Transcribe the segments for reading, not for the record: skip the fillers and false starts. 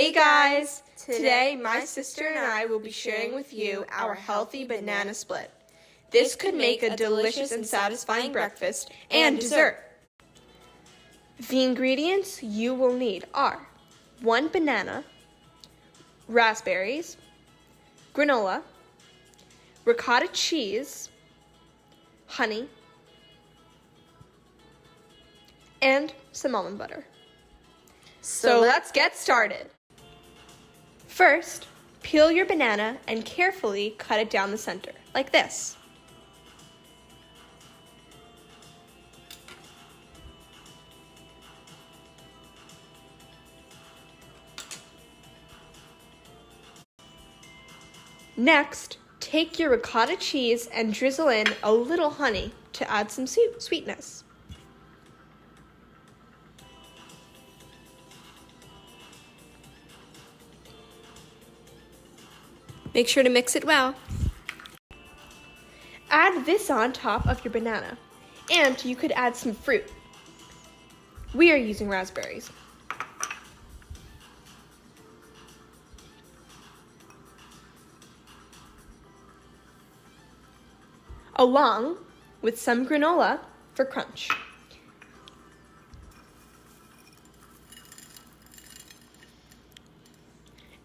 Hey guys! Today, my sister and I will be sharing with you our healthy banana split. This could make a delicious and satisfying breakfast and dessert. The ingredients you will need are 1 banana, raspberries, granola, ricotta cheese, honey, and some almond butter. So let's get started. First, peel your banana and carefully cut it down the center, like this. Next, take your ricotta cheese and drizzle in a little honey to add some sweetness. Make sure to mix it well. Add this on top of your banana, and you could add some fruit. We are using raspberries. Along with some granola for crunch.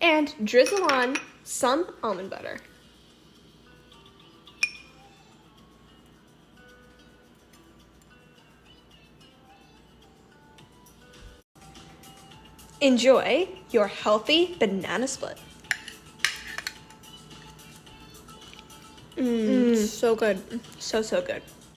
And drizzle on some almond butter. Enjoy your healthy banana split. So good. So good.